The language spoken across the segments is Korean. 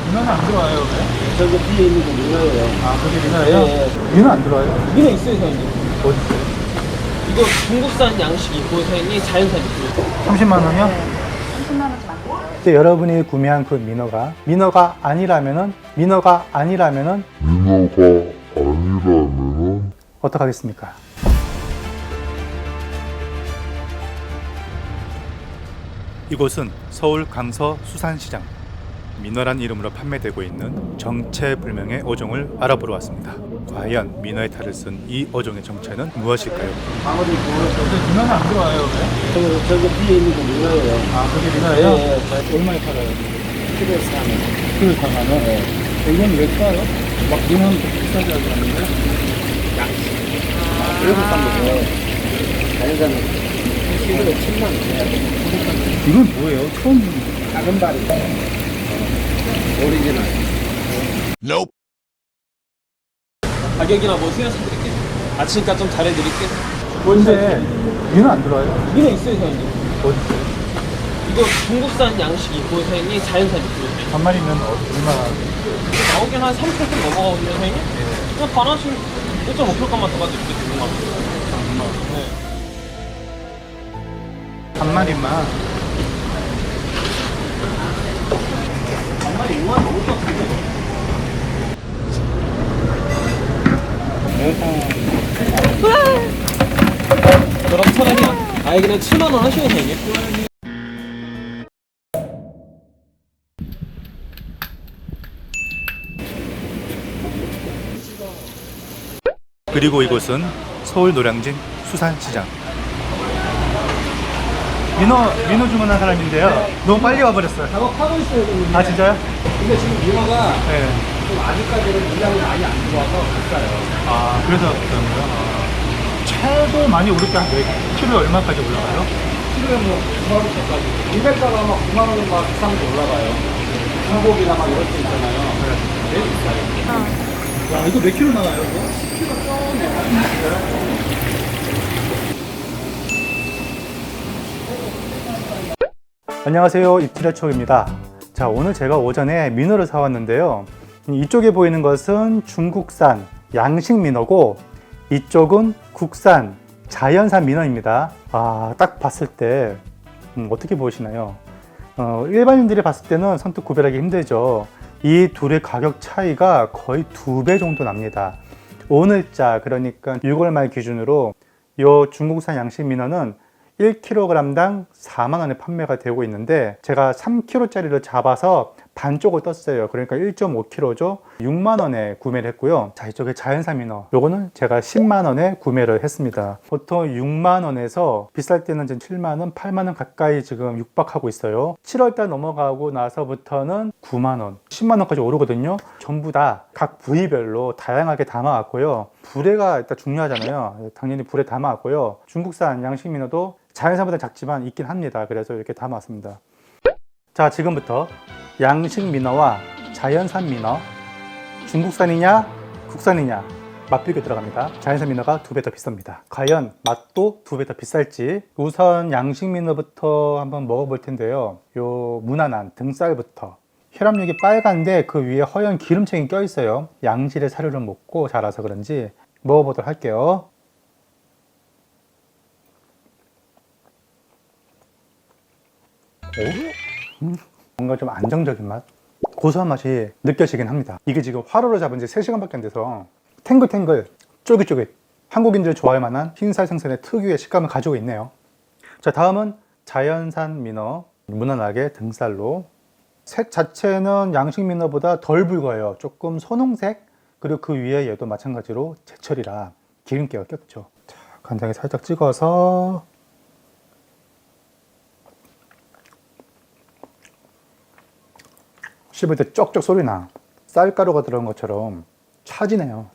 민어는 안 들어와요, 왜? 저기 뒤에 있는 거 민어예요. 아, 그게 민어예요? 네. 민어 안 들어와요? 민어 있어요, 사장님. 어디 있어요? 이거 중국산 양식 있고 사장님 자연산 있고요. 30만 원이요? 30만 원쯤 안 돼요. 근데 여러분이 구매한 그 민어가 아니라면은 어떡하겠습니까? 이곳은 서울 강서 수산시장. 민어란 이름으로 판매되고 있는 정체불명의 어종을 알아보러 왔습니다. 과연 민어의 탈을 쓴 이 어종의 정체는 무엇일까요? 방어도 있고, 민어는 안 들어와요, 왜? 저기 뒤에 있는 거 민어예요. 아, 그게 민어예요? 네. 얼마에 팔아요? 키로에 4만 키로 4만 원? 이건 왜 싸요? 막 민어는 비싸지 않는데? 그래서 싼 거죠. 자연산은 키로에 7만 원. 이건 뭐예요? 처음 보는 작은 발이 오리지널. 가격이나 뭐 신경 써드릴게요. 아침까 좀 잘해드릴게요. 근데 민어 안 들어와요? 민어 있어요, 사장님. 어디 있어요? 이거 중국산 양식 있고 사장님 자연산 있고요. 한 마리면 얼마나? 나오긴 한 3kg 넘어가거든요, 사장님. 그냥 반환씩 1.5kg만 더 가지고 이렇게 되는 네. 한 마리만. 한 마리 5만 원 넘을 것 같은데. 그럼 차라리 아예 그냥 7만 원 하시면 되겠. 그리고 이곳은 서울 노량진 수산시장. 민어 주문한 사람인데요. 너무 빨리 와버렸어요. 작업하고 있어요, 지금. 아, 진짜요? 근데 지금 민어가 네. 좀 아직까지는 물량이 많이 안 들어와서 비싸요. 아, 그래서 그런 거요? 최고 많이 오를 때 한 몇 킬로에 얼마까지 올라가요? 키로에 뭐 9만 원까지. 200가가 막 9만 원은 막 비싼 게 올라가요. 중복이나 막 이럴 때 있잖아요. 제일 비싸요. 와, 이거 몇 킬로 나가요, 이거? 안녕하세요, 입질해초입니다. 자, 오늘 제가 오전에 민어를 사왔는데요. 이쪽에 보이는 것은 중국산 양식 민어고 이쪽은 국산 자연산 민어입니다. 아, 딱 봤을 때 어떻게 보이시나요? 일반인들이 봤을 때는 선뜻 구별하기 힘들죠. 이 둘의 가격 차이가 거의 2배 정도 납니다. 오늘자, 그러니까 6월 말 기준으로 이 중국산 양식 민어는 1kg당 4만 원에 판매가 되고 있는데 제가 3kg짜리를 잡아서 반쪽을 떴어요. 그러니까 1.5kg죠. 6만 원에 구매를 했고요. 자, 이쪽에 자연산 민어, 요거는 제가 10만 원에 구매를 했습니다. 보통 6만 원에서 비쌀 때는 지금 7만 원, 8만 원 가까이 지금 육박하고 있어요. 7월달 넘어가고 나서부터는 9만 원, 10만 원까지 오르거든요. 전부 다 각 부위별로 다양하게 담아왔고요. 불에가 일단 중요하잖아요. 당연히 불에 담아왔고요. 중국산 양식 민어도 자연산보다 작지만 있긴 합니다. 그래서 이렇게 담아왔습니다. 자, 지금부터 양식 민어와 자연산 민어, 중국산이냐 국산이냐 맛비교 들어갑니다. 자연산 민어가 2배 더 비쌉니다. 과연 맛도 2배 더 비쌀지. 우선 양식 민어부터 한번 먹어볼 텐데요. 요 무난한 등살부터. 혈압력이 빨간데 그 위에 허연 기름층이 껴있어요. 양질의 사료를 먹고 자라서 그런지 먹어보도록 할게요. 뭔가 좀 안정적인 맛, 고소한 맛이 느껴지긴 합니다. 이게 지금 화로로 잡은 지 3시간밖에 안 돼서 탱글탱글 쫄깃쫄깃, 한국인들이 좋아할 만한 흰살 생선의 특유의 식감을 가지고 있네요. 자, 다음은 자연산 민어, 무난하게 등살로. 색 자체는 양식 민어보다 덜 붉어요. 조금 선홍색. 그리고 그 위에 얘도 마찬가지로 제철이라 기름기가 꼈죠. 자, 간장에 살짝 찍어서 씹을 때 쩍쩍 소리나. 쌀가루가 들어간 것처럼 차지네요.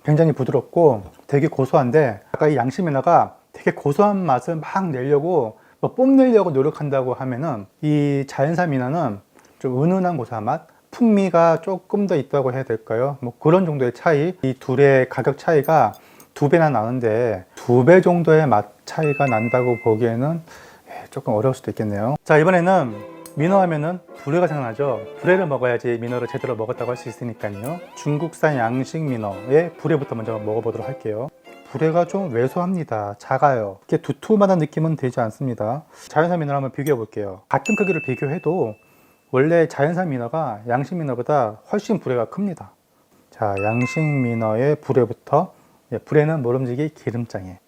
굉장히 부드럽고 되게 고소한데, 아까 이 양식 민어가 되게 고소한 맛을 막 내려고 뽐내려고 노력한다고 하면은 이 자연산 민어는 좀 은은한 고소한 맛, 풍미가 조금 더 있다고 해야 될까요? 뭐 그런 정도의 차이. 이 둘의 가격 차이가 2배나 나는데 2배 정도의 맛 차이가 난다고 보기에는 조금 어려울 수도 있겠네요. 자, 이번에는 민어 하면은 불회가 생각나죠. 불회를 먹어야지 민어를 제대로 먹었다고 할 수 있으니까요. 중국산 양식 민어의 불회부터 먼저 먹어보도록 할게요. 불회가 좀 왜소합니다. 작아요. 이렇게 두툼한 느낌은 되지 않습니다. 자연산 민어를 한번 비교해 볼게요. 같은 크기를 비교해도 원래 자연산 민어가 양식 민어보다 훨씬 불회가 큽니다. 자, 양식 민어의 불회부터. 불회는 모름지기 기름장에.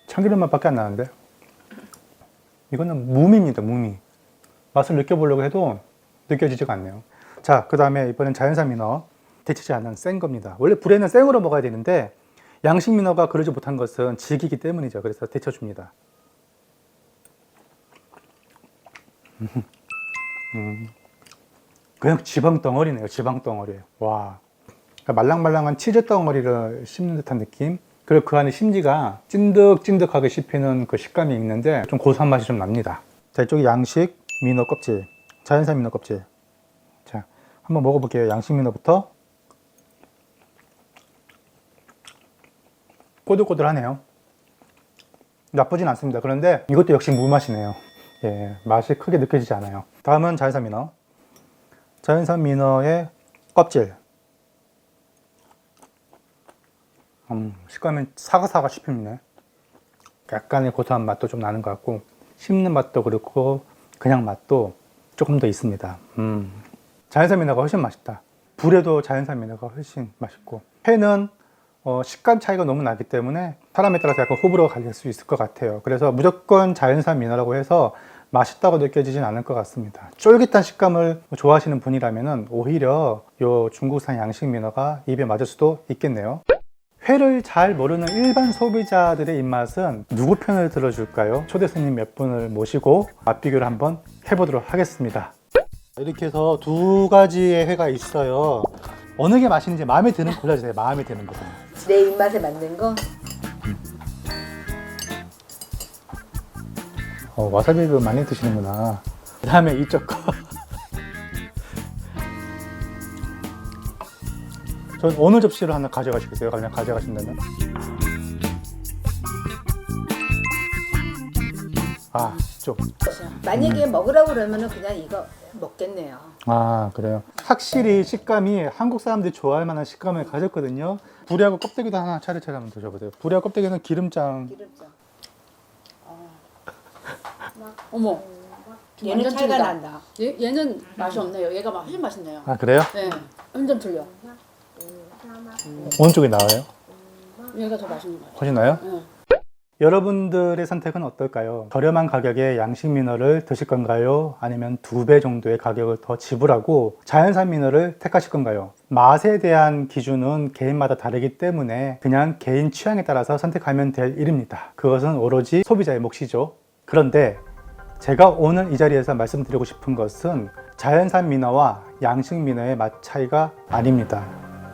참기름 맛밖에 안 나는데 이거는 무미입니다. 무미. 맛을 느껴보려고 해도 느껴지지가 않네요. 자, 그 다음에 이번엔 자연산 민어. 데치지 않은 생 겁니다. 원래 불에는 생으로 먹어야 되는데 양식 민어가 그러지 못한 것은 질기기 때문이죠. 그래서 데쳐줍니다. 그냥 지방 덩어리네요. 지방 덩어리예요. 와, 그러니까 말랑말랑한 치즈 덩어리를 씹는 듯한 느낌. 그리고 그 안에 심지가 찐득찐득하게 씹히는 그 식감이 있는데 좀 고소한 맛이 좀 납니다. 자, 이쪽이 양식 민어 껍질, 자연산 민어 껍질. 자, 한번 먹어볼게요. 양식 민어부터. 꼬들꼬들하네요. 나쁘진 않습니다. 그런데 이것도 역시 무맛이네요. 예, 맛이 크게 느껴지지 않아요. 다음은 자연산 민어. 자연산 민어의 껍질. 식감이 사각사각 씹히네. 약간의 고소한 맛도 좀 나는 것 같고, 씹는 맛도 그렇고 그냥 맛도 조금 더 있습니다. 자연산 민어가 훨씬 맛있다. 불에도 자연산 민어가 훨씬 맛있고, 회는 식감 차이가 너무 나기 때문에 사람에 따라서 약간 호불호가 갈릴 수 있을 것 같아요. 그래서 무조건 자연산 민어라고 해서 맛있다고 느껴지진 않을 것 같습니다. 쫄깃한 식감을 좋아하시는 분이라면 오히려 요 중국산 양식 민어가 입에 맞을 수도 있겠네요. 회를 잘 모르는 일반 소비자들의 입맛은 누구 편을 들어줄까요? 초대 손님 몇 분을 모시고 맛 비교를 한번 해보도록 하겠습니다. 이렇게 해서 두 가지의 회가 있어요. 어느 게 맛있는지 마음에 드는 거 골라주세요. 마음에 드는 거. 내 입맛에 맞는 거? 와사비도 많이 드시는구나. 그 다음에 이쪽 거. 전 어느 접시를 하나 가져가시겠어요? 그냥 가져가신다면? 아, 이쪽. 만약에 먹으라고 그러면은 그냥 이거 먹겠네요. 아, 그래요? 확실히 식감이 한국 사람들이 좋아할 만한 식감을 가졌거든요. 불이하고 껍데기도 하나 차례차례 한번 드셔보세요. 불이하고 껍데기는 기름장. 기름장. 어머. 얘는 완전 차이가 틀리다. 난다. 얘는 맛이 없네요. 얘가 훨씬 맛있네요. 아, 그래요? 네, 완전 틀려. 어느 쪽이 나와요? 얘가 더 맛있는 거예요. 훨씬 나요? 네. 여러분들의 선택은 어떨까요? 저렴한 가격에 양식 민어를 드실 건가요? 아니면 2배 정도의 가격을 더 지불하고 자연산 민어를 택하실 건가요? 맛에 대한 기준은 개인마다 다르기 때문에 그냥 개인 취향에 따라서 선택하면 될 일입니다. 그것은 오로지 소비자의 몫이죠. 그런데 제가 오늘 이 자리에서 말씀드리고 싶은 것은 자연산 민어와 양식 민어의 맛 차이가 아닙니다.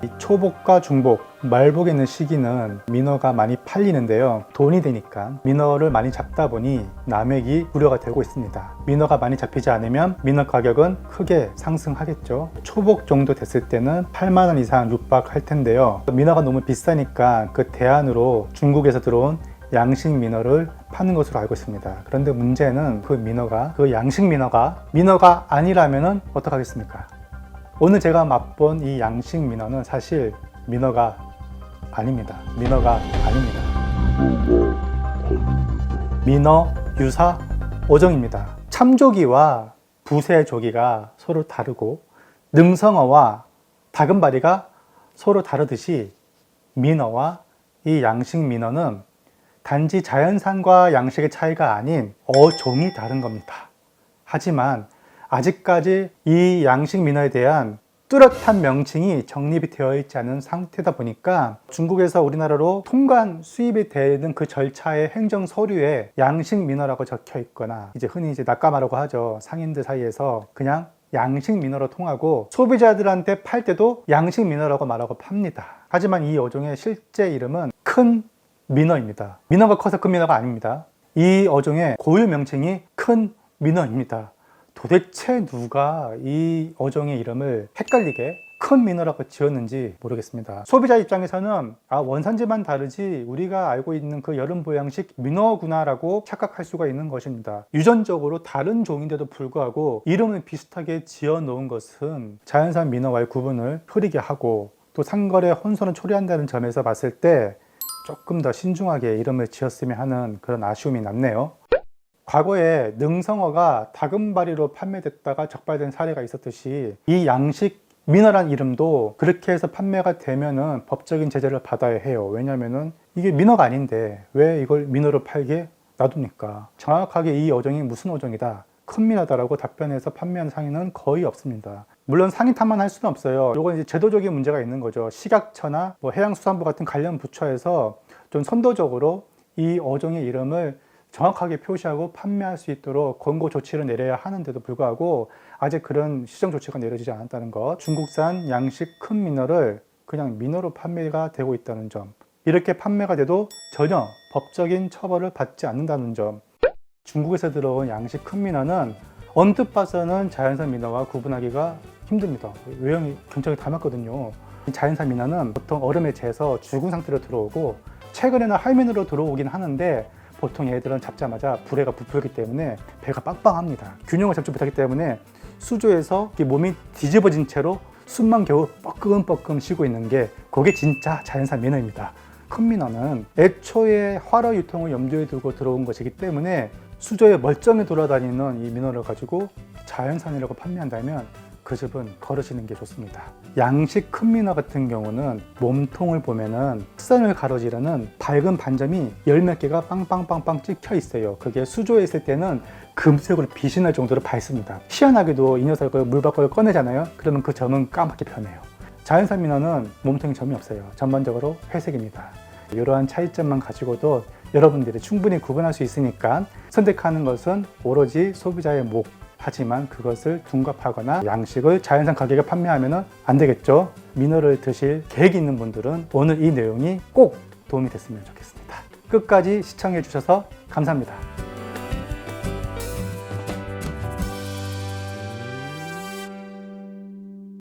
이 초복과 중복, 말복에 있는 시기는 민어가 많이 팔리는데요. 돈이 되니까 민어를 많이 잡다 보니 남획이 우려가 되고 있습니다. 민어가 많이 잡히지 않으면 민어 가격은 크게 상승하겠죠. 초복 정도 됐을 때는 8만 원 이상 육박할 텐데요. 민어가 너무 비싸니까 그 대안으로 중국에서 들어온 양식 민어를 파는 것으로 알고 있습니다. 그런데 문제는 그 민어가, 그 양식 민어가 아니라면 어떡하겠습니까? 오늘 제가 맛본 이 양식 민어는 사실 민어가 아닙니다. 민어가 아닙니다. 민어 유사 어종입니다. 참조기와 부새조기가 서로 다르고 능성어와 다금바리가 서로 다르듯이 민어와 이 양식 민어는 단지 자연산과 양식의 차이가 아닌 어종이 다른 겁니다. 하지만 아직까지 이 양식 민어에 대한 뚜렷한 명칭이 정립이 되어 있지 않은 상태다 보니까 중국에서 우리나라로 통관 수입이 되는 그 절차의 행정 서류에 양식 민어라고 적혀 있거나 이제 흔히 낙가마라고 하죠. 상인들 사이에서 그냥 양식 민어로 통하고 소비자들한테 팔 때도 양식 민어라고 말하고 팝니다. 하지만 이 어종의 실제 이름은 큰 민어입니다. 민어가 커서 큰 민어가 아닙니다. 이 어종의 고유 명칭이 큰 민어입니다. 도대체 누가 이 어종의 이름을 헷갈리게 큰 민어라고 지었는지 모르겠습니다. 소비자 입장에서는 원산지만 다르지 우리가 알고 있는 그 여름 보양식 민어구나라고 착각할 수가 있는 것입니다. 유전적으로 다른 종인데도 불구하고 이름을 비슷하게 지어 놓은 것은 자연산 민어와의 구분을 흐리게 하고 또 상거래 혼선을 초래한다는 점에서 봤을 때 조금 더 신중하게 이름을 지었으면 하는 그런 아쉬움이 남네요. 과거에 능성어가 다금바리로 판매됐다가 적발된 사례가 있었듯이 이 양식 민어란 이름도 그렇게 해서 판매가 되면은 법적인 제재를 받아야 해요. 왜냐면은 이게 민어가 아닌데 왜 이걸 민어로 팔게 놔둡니까? 정확하게 이 어종이 무슨 어종이다, 큰 민어다라고 답변해서 판매하는 상인은 거의 없습니다. 물론 상인 탓만 할 수는 없어요. 이건 이제 제도적인 문제가 있는 거죠. 식약처나 뭐 해양수산부 같은 관련 부처에서 좀 선도적으로 이 어종의 이름을 정확하게 표시하고 판매할 수 있도록 권고 조치를 내려야 하는데도 불구하고 아직 그런 시정 조치가 내려지지 않았다는 것, 중국산 양식 큰 민어를 그냥 민어로 판매가 되고 있다는 점, 이렇게 판매가 돼도 전혀 법적인 처벌을 받지 않는다는 점, 중국에서 들어온 양식 큰 민어는 언뜻 봐서는 자연산 민어와 구분하기가 힘듭니다. 외형이 굉장히 닮았거든요. 자연산 민어는 보통 얼음에 재서 죽은 상태로 들어오고 최근에는 할민으로 들어오긴 하는데 보통 얘들은 잡자마자 불에가 부풀기 때문에 배가 빵빵합니다. 균형을 잡지 못하기 때문에 수조에서 몸이 뒤집어진 채로 숨만 겨우 뻐끔뻐끔 쉬고 있는 게 그게 진짜 자연산 민어입니다. 큰 민어는 애초에 활어 유통을 염두에 두고 들어온 것이기 때문에 수조에 멀쩡히 돌아다니는 이 민어를 가지고 자연산이라고 판매한다면 그 집은 걸으시는 게 좋습니다. 양식 큰 민어 같은 경우는 몸통을 보면은 흑선을 가로지르는 밝은 반점이 열 몇 개가 빵빵빵빵 찍혀 있어요. 그게 수조에 있을 때는 금색으로 빛이 날 정도로 밝습니다. 희한하게도 이 녀석을 물 밖으로 꺼내잖아요. 그러면 그 점은 까맣게 변해요. 자연산 민어는 몸통에 점이 없어요. 전반적으로 회색입니다. 이러한 차이점만 가지고도 여러분들이 충분히 구분할 수 있으니까 선택하는 것은 오로지 소비자의 목, 하지만 그것을 둔갑하거나 양식을 자연산 가격에 판매하면 안 되겠죠. 민어를 드실 계획이 있는 분들은 오늘 이 내용이 꼭 도움이 됐으면 좋겠습니다. 끝까지 시청해 주셔서 감사합니다.